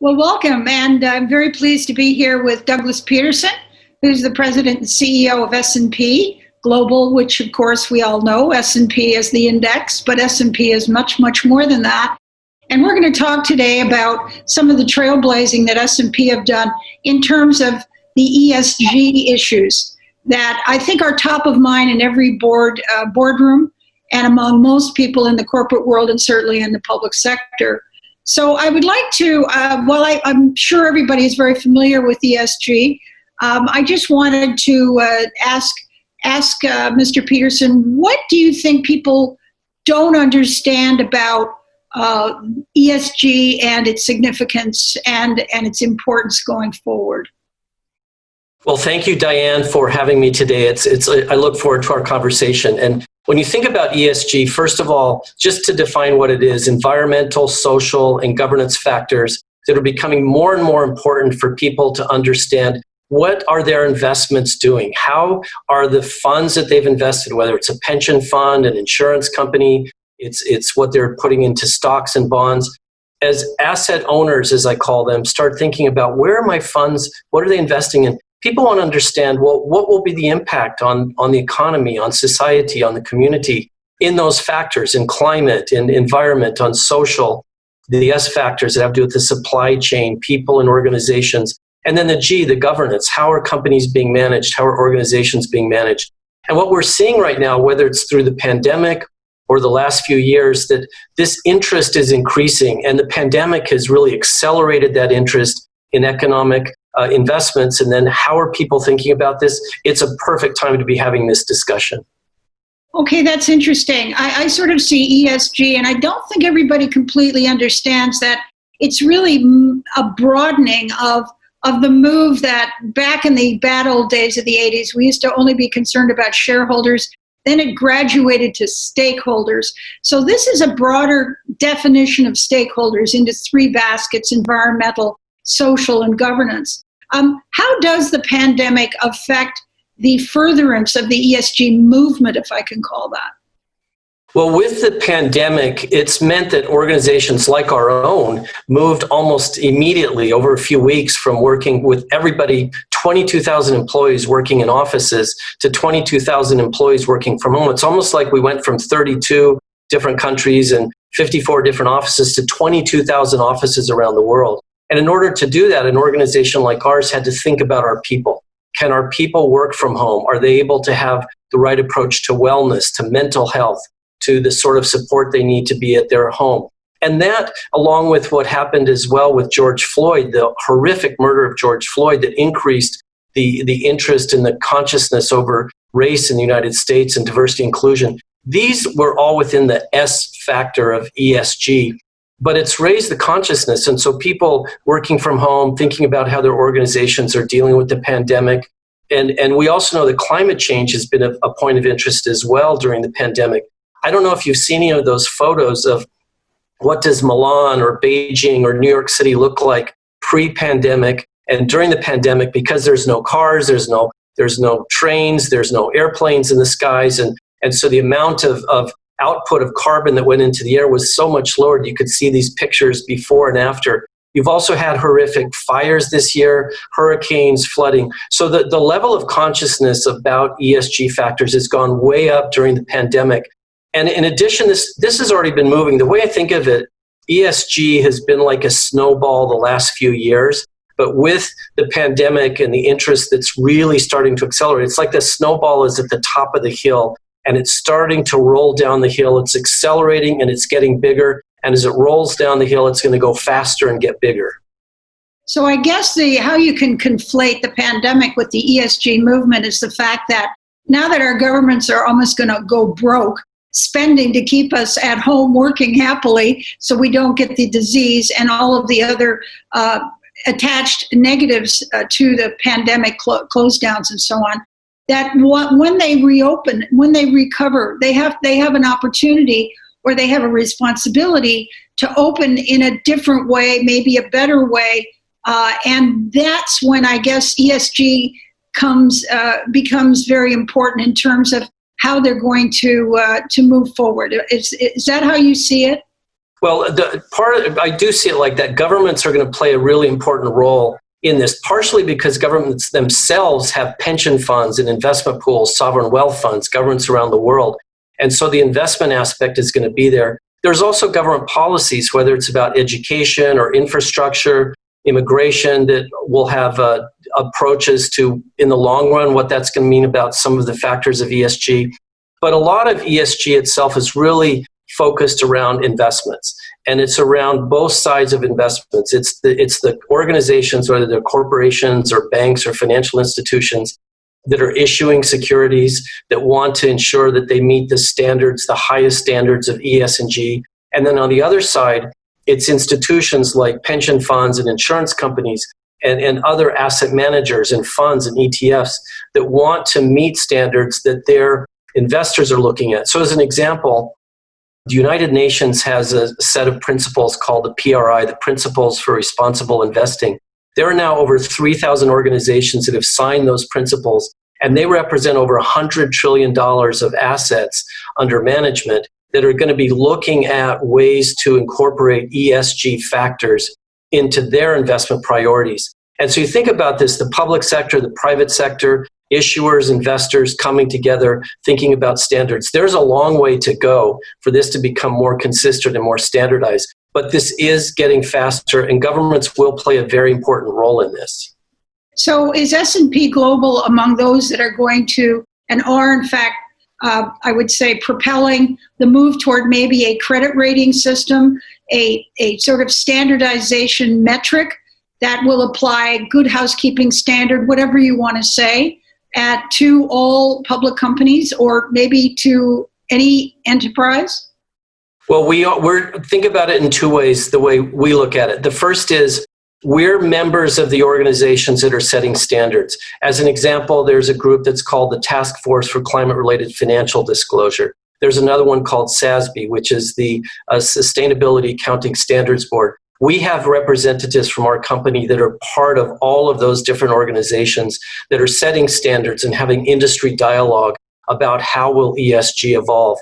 Well, welcome, and I'm very pleased to be here with Douglas Peterson, who's the president and CEO of S&P Global, which of course we all know S&P is the index, but S&P is much, much more than that. And we're going to talk today about some of the trailblazing that S&P have done in terms of the ESG issues that I think are top of mind in every boardroom and among most people in the corporate world and certainly in the public sector. So I would like to, I'm sure everybody is very familiar with ESG. I just wanted to ask Mr. Peterson, what do you think people don't understand about ESG and its significance and its importance going forward? Well, thank you, Diane, for having me today. I look forward to our conversation. And when you think about ESG, first of all, just to define what it is, environmental, social, and governance factors that are becoming more and more important for people to understand what are their investments doing? How are the funds that they've invested, whether it's a pension fund, an insurance company, it's what they're putting into stocks and bonds. As asset owners, as I call them, start thinking about where are my funds, what are they investing in? People want to understand, well, what will be the impact on the economy, on society, on the community, in those factors, in climate, in environment, on social, the S factors that have to do with the supply chain, people and organizations, and then the G, the governance. How are companies being managed? How are organizations being managed? And what we're seeing right now, whether it's through the pandemic or the last few years, that this interest is increasing, and the pandemic has really accelerated that interest in economic investments. And then how are people thinking about this? It's a perfect time to be having this discussion. Okay, that's interesting. I sort of see ESG, and I don't think everybody completely understands that it's really a broadening of the move that back in the bad old days of the 80s, we used to only be concerned about shareholders. Then it graduated to stakeholders. So this is a broader definition of stakeholders into three baskets: environmental, social, and governance. How does the pandemic affect the furtherance of the ESG movement, if I can call that? Well, with the pandemic, it's meant that organizations like our own moved almost immediately over a few weeks from working with everybody, 22,000 employees working in offices to 22,000 employees working from home. It's almost like we went from 32 different countries and 54 different offices to 22,000 offices around the world. And in order to do that, an organization like ours had to think about our people. Can our people work from home? Are they able to have the right approach to wellness, to mental health, to the sort of support they need to be at their home? And that, along with what happened as well with George Floyd, the horrific murder of George Floyd that increased the interest and the consciousness over race in the United States and diversity inclusion, these were all within the S factor of ESG. But it's raised the consciousness. And so people working from home, thinking about how their organizations are dealing with the pandemic. And we also know that climate change has been a point of interest as well during the pandemic. I don't know if you've seen any of those photos of what does Milan or Beijing or New York City look like pre-pandemic and during the pandemic, because there's no cars, there's no trains, there's no airplanes in the skies. And so the amount of output of carbon that went into the air was so much lower. You could see these pictures before and after. You've also had horrific fires this year, hurricanes, flooding. So the level of consciousness about ESG factors has gone way up during the pandemic. And in addition, this has already been moving. The way I think of it, ESG has been like a snowball the last few years. But with the pandemic and the interest that's really starting to accelerate, it's like the snowball is at the top of the hill. And it's starting to roll down the hill. It's accelerating and it's getting bigger. And as it rolls down the hill, it's going to go faster and get bigger. So I guess how you can conflate the pandemic with the ESG movement is the fact that now that our governments are almost going to go broke, spending to keep us at home working happily so we don't get the disease and all of the other attached negatives to the pandemic close downs and so on, that when they reopen, when they recover, they have an opportunity or they have a responsibility to open in a different way, maybe a better way. And that's when I guess ESG becomes very important in terms of how they're going to move forward. Is that how you see it? Well, I do see it like that. Governments are going to play a really important role in this, partially because governments themselves have pension funds and investment pools, sovereign wealth funds, governments around the world. And so the investment aspect is going to be there. There's also government policies, whether it's about education or infrastructure, immigration, that will have approaches to, in the long run, what that's going to mean about some of the factors of ESG. But a lot of ESG itself is really focused around investments, and it's around both sides of investments. It's the organizations, whether they're corporations or banks or financial institutions, that are issuing securities that want to ensure that they meet the standards, the highest standards of ESG. And then on the other side, it's institutions like pension funds and insurance companies and other asset managers and funds and ETFs that want to meet standards that their investors are looking at. So as an example, the United Nations has a set of principles called the PRI, the Principles for Responsible Investing. There are now over 3,000 organizations that have signed those principles, and they represent over $100 trillion of assets under management that are going to be looking at ways to incorporate ESG factors into their investment priorities. And so you think about this, the public sector, the private sector, issuers, investors coming together, thinking about standards. There's a long way to go for this to become more consistent and more standardized. But this is getting faster, and governments will play a very important role in this. So is S&P Global among those that are going to, and are in fact, I would say, propelling the move toward maybe a credit rating system, a sort of standardization metric that will apply good housekeeping standard, whatever you want to say, to all public companies or maybe to any enterprise? Well, we're think about it in two ways, the way we look at it. The first is we're members of the organizations that are setting standards. As an example, there's a group that's called the Task Force for Climate-Related Financial Disclosure. There's another one called SASB, which is the Sustainability Accounting Standards Board. We have representatives from our company that are part of all of those different organizations that are setting standards and having industry dialogue about how will ESG evolve.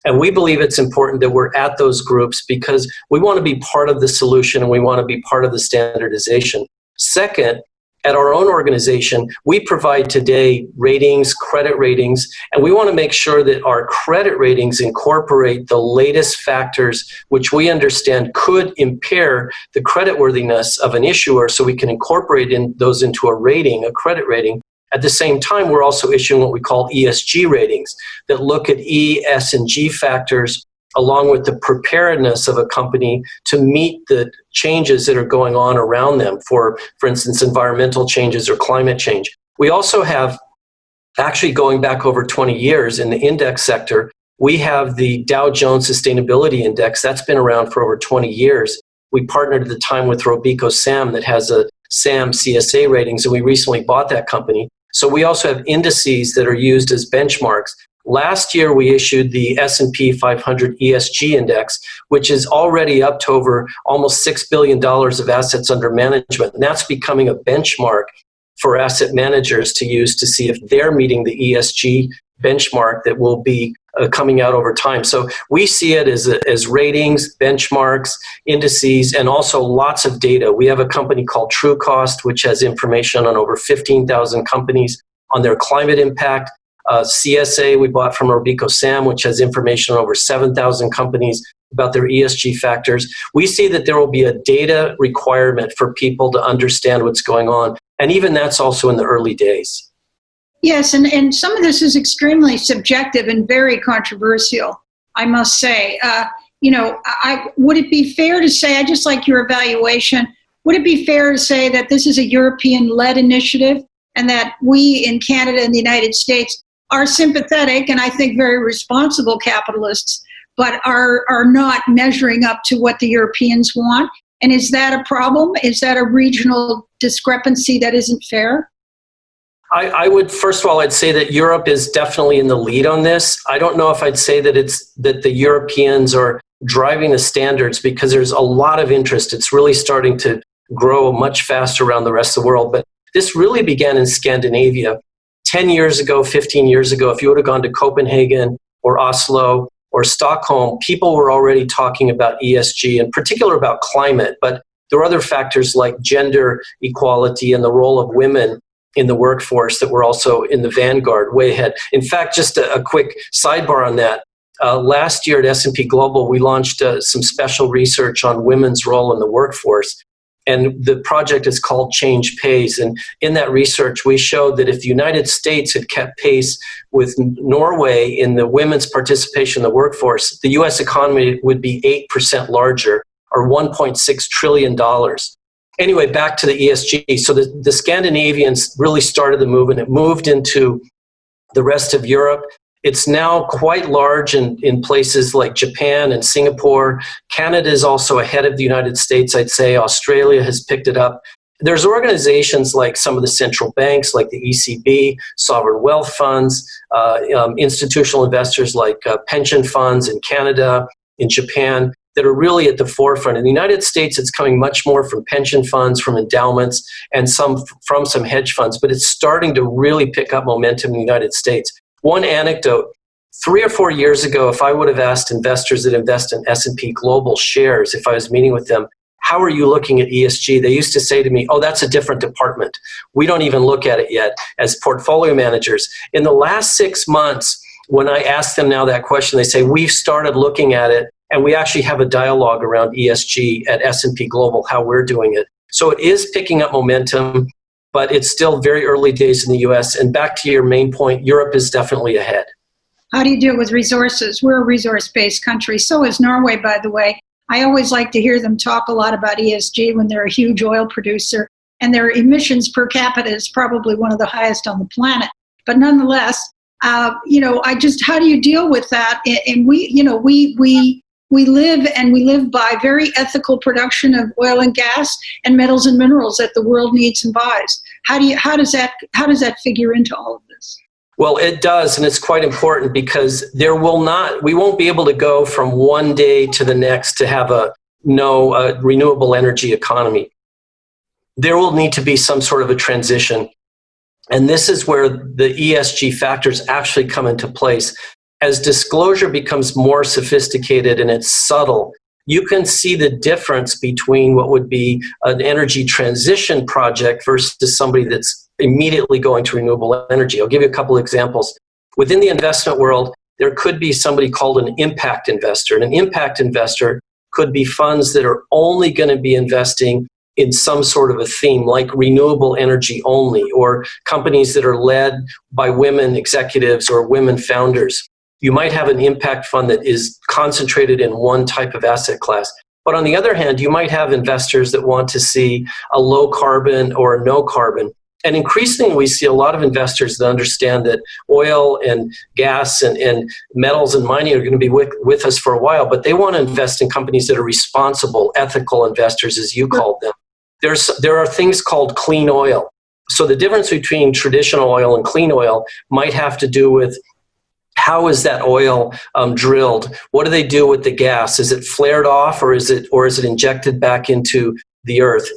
And we believe it's important that we're at those groups because we want to be part of the solution and we want to be part of the standardization. Second, at our own organization, we provide today ratings, credit ratings, and we want to make sure that our credit ratings incorporate the latest factors which we understand could impair the creditworthiness of an issuer, so we can incorporate those into a rating, a credit rating. At the same time, we're also issuing what we call ESG ratings that look at E, S, and G factors along with the preparedness of a company to meet the changes that are going on around them, for instance, environmental changes or climate change. We also have, actually going back over 20 years in the index sector, we have the Dow Jones Sustainability Index. That's been around for over 20 years. We partnered at the time with Robeco Sam that has a SAM CSA ratings, and we recently bought that company. So we also have indices that are used as benchmarks. Last year, we issued the S&P 500 ESG Index, which is already up to over almost $6 billion of assets under management. And that's becoming a benchmark for asset managers to use to see if they're meeting the ESG benchmark that will be coming out over time. So we see it as ratings, benchmarks, indices, and also lots of data. We have a company called TrueCost, which has information on over 15,000 companies on their climate impact. CSA we bought from Robeco Sam, which has information on over 7,000 companies about their ESG factors. We see that there will be a data requirement for people to understand what's going on. And even that's also in the early days. Yes, and some of this is extremely subjective and very controversial, I must say. Would it be fair to say, I just like your evaluation, would it be fair to say that this is a European-led initiative and that we in Canada and the United States are sympathetic and I think very responsible capitalists, but are not measuring up to what the Europeans want? And is that a problem? Is that a regional discrepancy that isn't fair? I would, first of all, I'd say that Europe is definitely in the lead on this. I don't know if I'd say that that the Europeans are driving the standards, because there's a lot of interest. It's really starting to grow much faster around the rest of the world. But this really began in Scandinavia. 10 years ago, 15 years ago, if you would have gone to Copenhagen or Oslo or Stockholm, people were already talking about ESG, in particular about climate, but there were other factors like gender equality and the role of women in the workforce that were also in the vanguard, way ahead. In fact, just a quick sidebar on that. Last year at S&P Global, we launched some special research on women's role in the workforce. And the project is called Change Pays. And in that research, we showed that if the United States had kept pace with Norway in the women's participation in the workforce, the US economy would be 8% larger, or $1.6 trillion. Anyway, back to the ESG. So the Scandinavians really started the movement. It moved into the rest of Europe. It's now quite large in places like Japan and Singapore. Canada is also ahead of the United States, I'd say. Australia has picked it up. There's organizations like some of the central banks, like the ECB, sovereign wealth funds, institutional investors like pension funds in Canada, in Japan, that are really at the forefront. In the United States, it's coming much more from pension funds, from endowments, and from some hedge funds, but it's starting to really pick up momentum in the United States. One anecdote, 3 or 4 years ago, if I would have asked investors that invest in S&P Global shares, if I was meeting with them, how are you looking at ESG? They used to say to me, oh, that's a different department. We don't even look at it yet as portfolio managers. In the last 6 months, when I ask them now that question, they say, we've started looking at it, and we actually have a dialogue around ESG at S&P Global, how we're doing it. So it is picking up momentum, but it's still very early days in the US. And back to your main point, Europe is definitely ahead. How do you deal with resources? We're a resource-based country. So is Norway, by the way. I always like to hear them talk a lot about ESG when they're a huge oil producer, and their emissions per capita is probably one of the highest on the planet. But nonetheless, how do you deal with that? And we live by very ethical production of oil and gas and metals and minerals that the world needs and buys. How does that figure into all of this? Well, it does, and it's quite important because we won't be able to go from one day to the next to have a renewable energy economy. There will need to be some sort of a transition. And this is where the ESG factors actually come into place. As disclosure becomes more sophisticated and it's subtle, you can see the difference between what would be an energy transition project versus somebody that's immediately going to renewable energy. I'll give you a couple examples. Within the investment world, there could be somebody called an impact investor. And an impact investor could be funds that are only going to be investing in some sort of a theme, like renewable energy only, or companies that are led by women executives or women founders. You might have an impact fund that is concentrated in one type of asset class. But on the other hand, you might have investors that want to see a low carbon or a no carbon. And increasingly, we see a lot of investors that understand that oil and gas and metals and mining are going to be with us for a while, but they want to invest in companies that are responsible, ethical investors, as you called them. There are things called clean oil. So the difference between traditional oil and clean oil might have to do with how is that oil drilled? What do they do with the gas? Is it flared off, or is it injected back into the earth?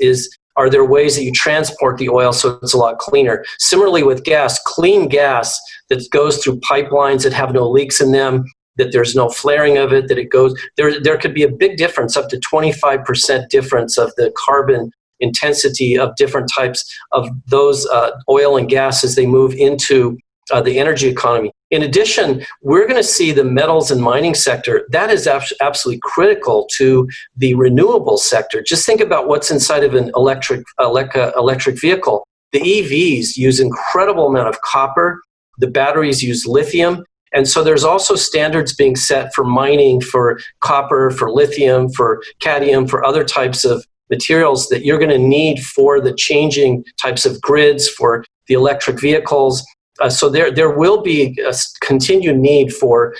Are there ways that you transport the oil so it's a lot cleaner? Similarly with gas, clean gas that goes through pipelines that have no leaks in them, that there's no flaring of it, that it goes, there could be a big difference, up to 25% difference of the carbon intensity of different types of those oil and gas as they move into the energy economy. In addition, we're going to see the metals and mining sector. That is absolutely critical to the renewable sector. Just think about what's inside of an electric vehicle. The EVs use incredible amount of copper. The batteries use lithium. And so there's also standards being set for mining for copper, for lithium, for cadmium, for other types of materials that you're going to need for the changing types of grids, for the electric vehicles. So there will be a continued need for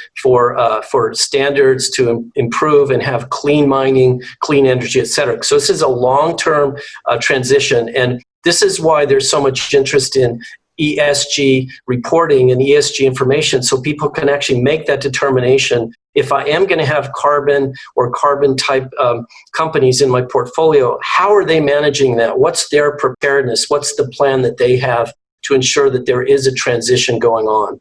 standards to improve and have clean mining, clean energy, et cetera. So this is a long-term transition, and this is why there's so much interest in ESG reporting and ESG information, so people can actually make that determination. If I am going to have carbon or carbon type companies in my portfolio, how are they managing that? What's their preparedness? What's the plan that they have to ensure that there is a transition going on?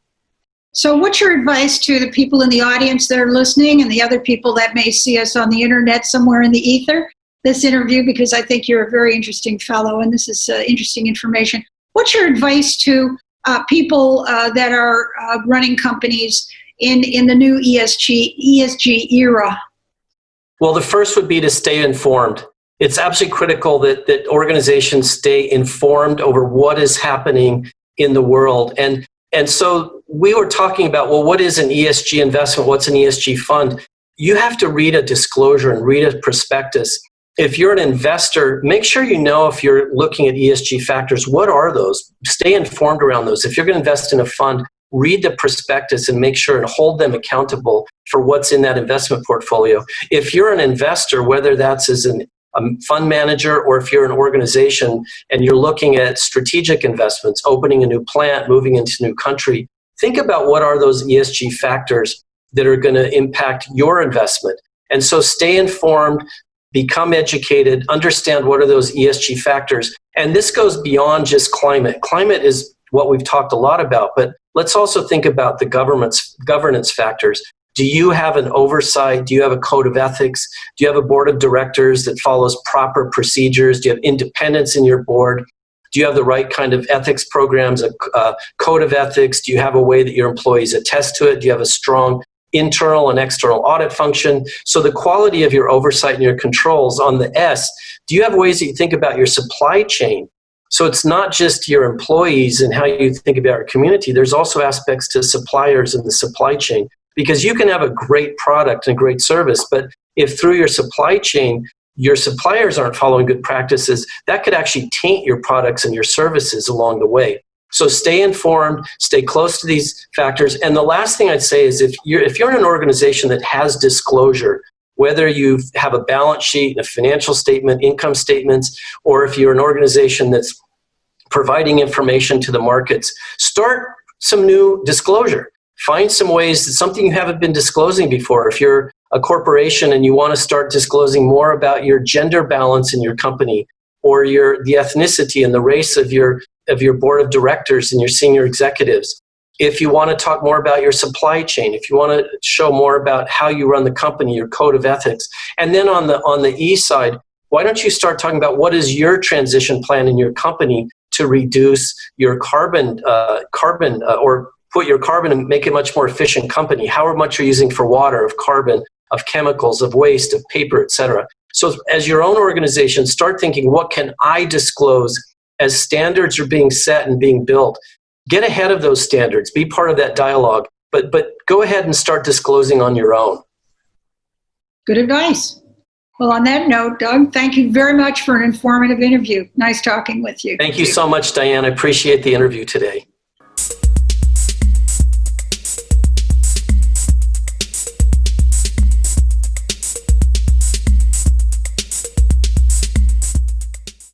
So what's your advice to the people in the audience that are listening and the other people that may see us on the internet somewhere in the ether, this interview, because I think you're a very interesting fellow and this is interesting information. What's your advice to people that are running companies in the new ESG era? Well, the first would be to stay informed. It's absolutely critical that organizations stay informed over what is happening in the world. And so we were talking about, well, what is an ESG investment? What's an ESG fund? You have to read a disclosure and read a prospectus. If you're an investor, make sure you know if you're looking at ESG factors, what are those? Stay informed around those. If you're going to invest in a fund, read the prospectus and make sure and hold them accountable for what's in that investment portfolio. If you're an investor, whether that's as a fund manager or if you're an organization and you're looking at strategic investments, opening a new plant, moving into a new country, think about what are those ESG factors that are going to impact your investment. And so stay informed, become educated, understand what are those ESG factors. And this goes beyond just climate. Climate is what we've talked a lot about, but let's also think about the governance factors. Do you have an oversight? Do you have a code of ethics? Do you have a board of directors that follows proper procedures? Do you have independence in your board? Do you have the right kind of ethics programs, a code of ethics? Do you have a way that your employees attest to it? Do you have a strong internal and external audit function? So the quality of your oversight and your controls. On the S, do you have ways that you think about your supply chain? So it's not just your employees and how you think about your community. There's also aspects to suppliers and the supply chain. Because you can have a great product and a great service, but if through your supply chain, your suppliers aren't following good practices, that could actually taint your products and your services along the way. So stay informed, stay close to these factors. And the last thing I'd say is if you're in an organization that has disclosure, whether you have a balance sheet, a financial statement, income statements, or if you're an organization that's providing information to the markets, start some new disclosure. Find some ways that something you haven't been disclosing before. If you're a corporation and you want to start disclosing more about your gender balance in your company or the ethnicity and the race of your board of directors and your senior executives. If you want to talk more about your supply chain, if you want to show more about how you run the company, your code of ethics. And then on the E side, why don't you start talking about what is your transition plan in your company to reduce your carbon or put your carbon and make it a much more efficient company. How much you're using for water, of carbon, of chemicals, of waste, of paper, etc. So as your own organization, start thinking, what can I disclose as standards are being set and being built? Get ahead of those standards. Be part of that dialogue. But go ahead and start disclosing on your own. Good advice. Well, on that note, Doug, thank you very much for an informative interview. Nice talking with you. Thank you so much, Diane. I appreciate the interview today.